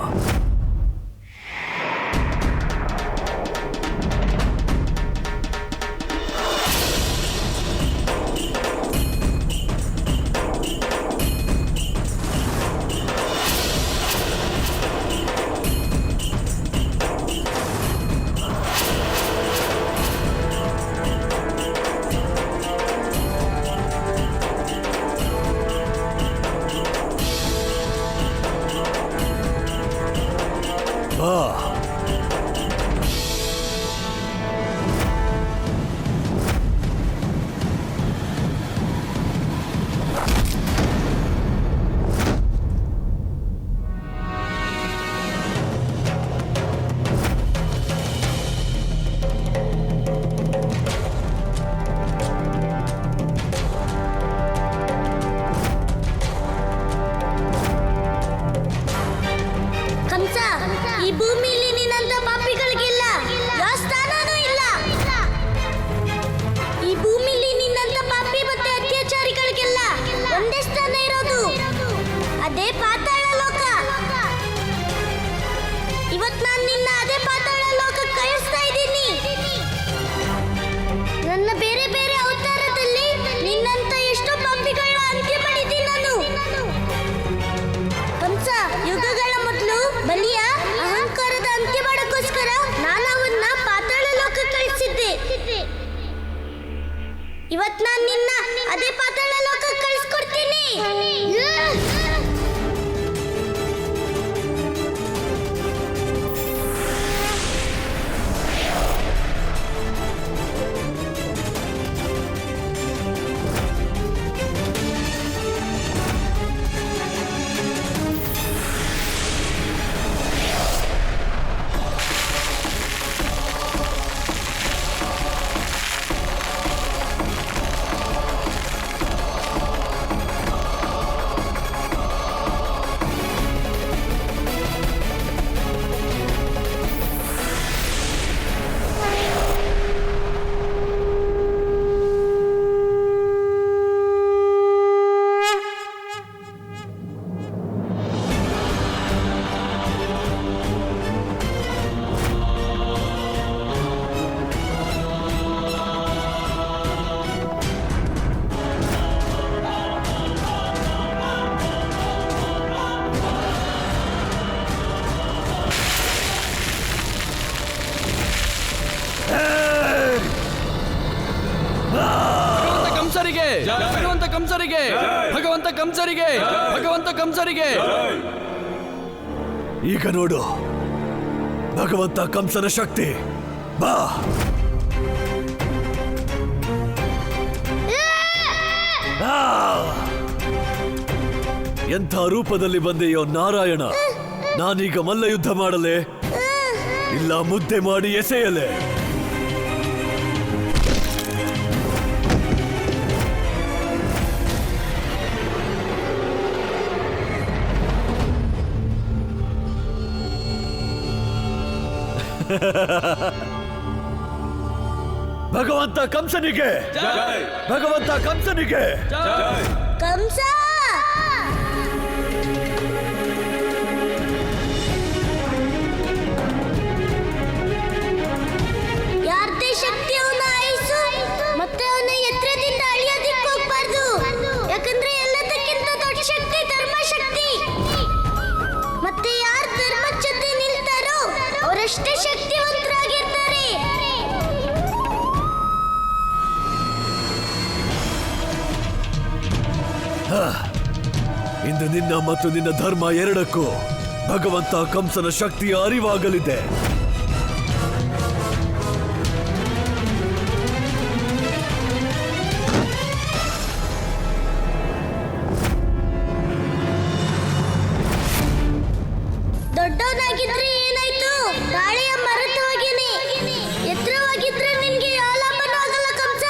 [SPEAKER 2] ಈ ಭೂಮಿಯಲ್ಲಿ ನಿನ್ನಂತ ಪಾಪಿಗಳಿಗಿಲ್ಲ, ಯಾವ ಸ್ಥಾನನೂ ಇಲ್ಲ. ಈ ಭೂಮಿಯಲ್ಲಿ ನಿನ್ನಂತ ಪಾಪಿ ಮತ್ತೆ ಅತ್ಯಾಚಾರಿಗಳಿಗೆಲ್ಲ ಒಂದೇ ಸ್ಥಾನ ಇರೋದು, ಅದೇ ಪಾತಾಳ ಲೋಕ. ಇವತ್ತು ನಾನು ನಿನ್ನ ಅದೇ ಪಾತಾಳ ಲೋಕಕ್ಕೆ ಕಳಿಸ್ತಾ ಇದ್ದೀನಿ. ನನ್ನ ಬೇರೆ ಬೇರೆ ಅವತಾರದಲ್ಲಿ ನಿನ್ನಂತ ಎಷ್ಟೋ ಪಾಪಿಗಳನ್ನ ಅಂತ್ಯ ಮಾಡಿದ್ದೀನಿ ನಾನು. ಕಂಸ ಯುಗಗಳ ಮೊದಲು ಬಲಿಯ ಅಹಂಕಾರದ ಅಂತ್ಯ ಮಾಡೋಕ್ಕೋಸ್ಕರ ನಾನು ಅವನ್ನ ಪಾತಾಳ ಲೋಕಕ್ಕೆ ಕಳಿಸಿದ್ದೆ. ಇವತ್ತು ನಾನು ನಿನ್ನ ಅದೇ ಪಾತಾಳ ಲೋಕಕ್ಕೆ ಕಳಿಸ್ಕೊಡ್ತೀನಿ.
[SPEAKER 6] ಕಂಸರಿಗೆ ಭಗವಂತ ಕಂಸರಿಗೆ ಭಗವಂತ ಕಂಸರಿಗೆ ಭಗವಂತ ಕಂಸರಿಗೆ.
[SPEAKER 1] ಈಗ ನೋಡು ಭಗವಂತ ಕಂಸನ ಶಕ್ತಿ. ಬಾ. ಆ! ಎಂಥ ರೂಪದಲ್ಲಿ ಬಂದೆಯೋ ನಾರಾಯಣ. ನಾನೀಗ ಮಲ್ಲ ಯುದ್ಧ ಮಾಡಲೆ ಇಲ್ಲ ಮುದ್ದೆ ಮಾಡಿ ಎಸೆಯಲೆ? ಭಗವಂತ ಕಂಸನಿಗೆ ಭಗವಂತ ಕಂಸನಿಗೆ.
[SPEAKER 2] ಕಂಸ ಯಾರ್ದೇ ಶಕ್ತಿ ಅವನ ಆಯಿಸು, ಮತ್ತೆ ಅವನ ಎತ್ತರದಿಂದ ಅಳಿಯೋದಿಕ್ಕೆ ಹೋಗ್ಬಾರ್ದು. ಯಾಕಂದ್ರೆ ಎಲ್ಲದಕ್ಕಿಂತ ದೊಡ್ಡ ಶಕ್ತಿ ಧರ್ಮಶಕ್ತಿ. ಮತ್ತೆ ಯಾರು ಧರ್ಮದ ಜೊತೆ ನಿಲ್ತಾರೋ ಅವರಷ್ಟೇ ಶಕ್ತಿವಂತರಾಗಿರ್ತಾರೆ.
[SPEAKER 1] ಇಂದು ನಿನ್ನ ಮತ್ತು ನಿನ್ನ ಧರ್ಮ ಎರಡಕ್ಕೂ ಭಗವಂತ ಕಂಸನ ಶಕ್ತಿಯ ಅರಿವಾಗಲಿದೆ.
[SPEAKER 2] ದೊಡ್ಡವನಾಗಿದ್ರೆ ಏನಾಯ್ತು? ತಾಳೆಯ ಮರದ ಹಾಗೇನೆ. ಎತ್ತರವಾಗಿದ್ರೆ ನಿನ್ಗೆ ಯಾವ ಲಾಭನೂ ಆಗಲ್ಲ ಕಂಸ.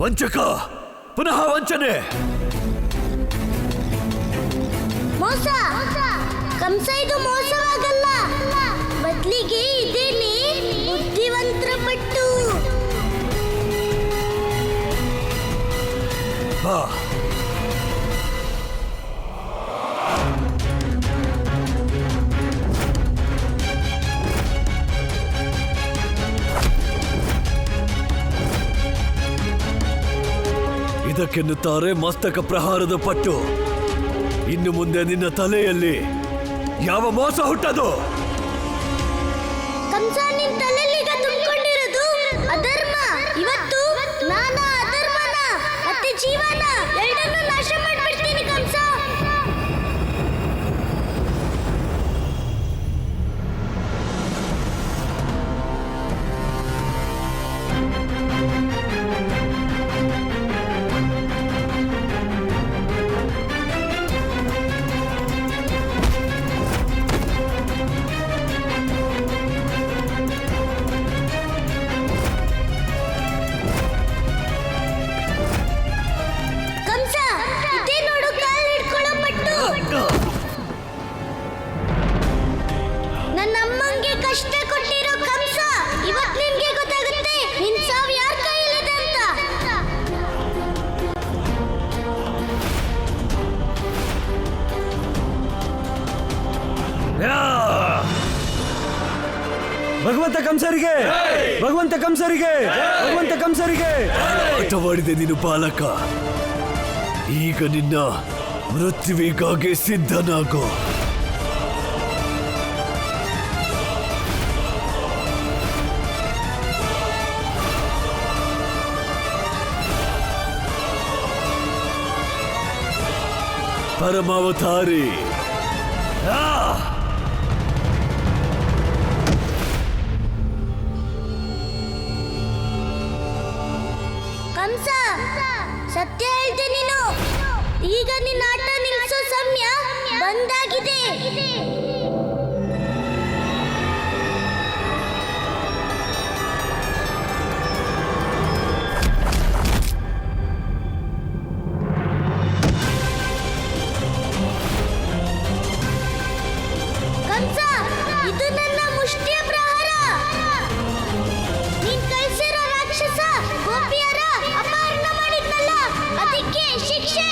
[SPEAKER 1] ವಂಚಕ, ಪುನಃ ವಂಚನೆ.
[SPEAKER 2] ಮೋಸ ಕಂಸ, ಇದು ಮೋಸವಾಗಲ್ಲ. ಬದ್ಲಿಗೆ ಇದೇನೆ ಬುದ್ಧಿವಂತರ ಪಟ್ಟು.
[SPEAKER 1] ಬಾ. ಇದಕ್ಕೆನ್ನುತ್ತಾರೆ ಮಸ್ತಕ ಪ್ರಹಾರದ ಪಟ್ಟು. ಇನ್ನು ಮುಂದೆ ನಿನ್ನ ತಲೆಯಲ್ಲಿ ಯಾವ ಮೋಸ ಹುಟ್ಟದು?
[SPEAKER 2] ಕಂಸ, ನಿನ್ ತಲೆಯಲ್ಲಿ ಈಗ ತುಂಬಿಕೊಂಡಿರೋದು ಅಧರ್ಮ. ಇವತ್ತು ನಾನು ಅಧರ್ಮನ ಮತ್ತೆ ಜೀವನ ಎರಡನ್ನೂ ನಾಶ ಮಾಡ್ಬಿಡ್ತೀನಿ ಕಂಸ.
[SPEAKER 6] ಭಗವಂತ ಕಂಸರಿಗೆ ಭಗವಂತ ಕಂಸರಿಗೆ ಭಗವಂತ ಕಂಸರಿಗೆ.
[SPEAKER 1] ಆಟವಾಡಿದೆ ನೀನು ಬಾಲಕ, ಈಗ ನಿನ್ನ ಮೃತ್ಯುವಿಗಾಗಿ ಸಿದ್ಧನಾಗೋ. ಪರಮಾವತಾರಿ.
[SPEAKER 2] ಕಂಸ, ಸತ್ಯ ಹೇಳ್ದೆ ನೀನು. ಈಗ ನಿನ್ನ ಆಟ ನಿಲ್ಲಿಸೋ ಸಮಯ ಬಂದಾಗಿದೆ. ಕಂಸ, ಇದು ನನ್ನ ಮುಷ್ಟಿಯ ಪ್ರಹಾರ. ನೀನ್ ಕಳ್ಸಿರೋ ರಾಕ್ಷಸ ಗೋಪಿಯರ ಅಪಹರಣ ಮಾಡಿದ್ನಲ್ಲ, ಅದಕ್ಕೆ ಶಿಕ್ಷೆ.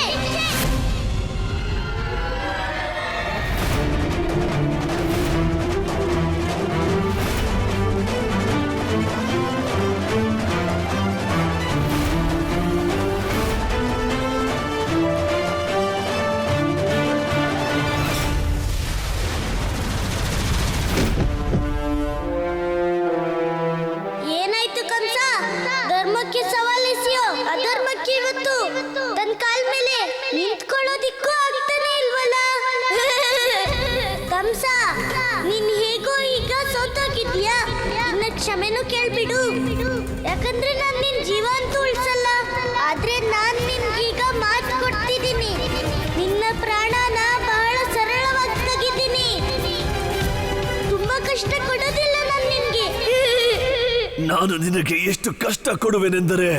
[SPEAKER 1] ನಾನು ನಿನಗೆ ಎಷ್ಟು ಕಷ್ಟ ಕೊಡುವೆನೆಂದರೆ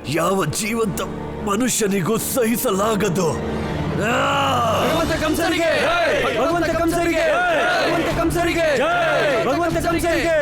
[SPEAKER 1] ಯಾವ ಜೀವಂತ ಮನುಷ್ಯನಿಗೂ ಸಹಿಸಲಾಗದು.
[SPEAKER 6] ಭಗವಂತ ಕಂಸರಿಗೆ ಭಗವಂತ ಕಂಸರಿಗೆ ಭಗವಂತ ಕಂಸರಿಗೆ ಭಗವಂತ ಕಂಸರಿಗೆ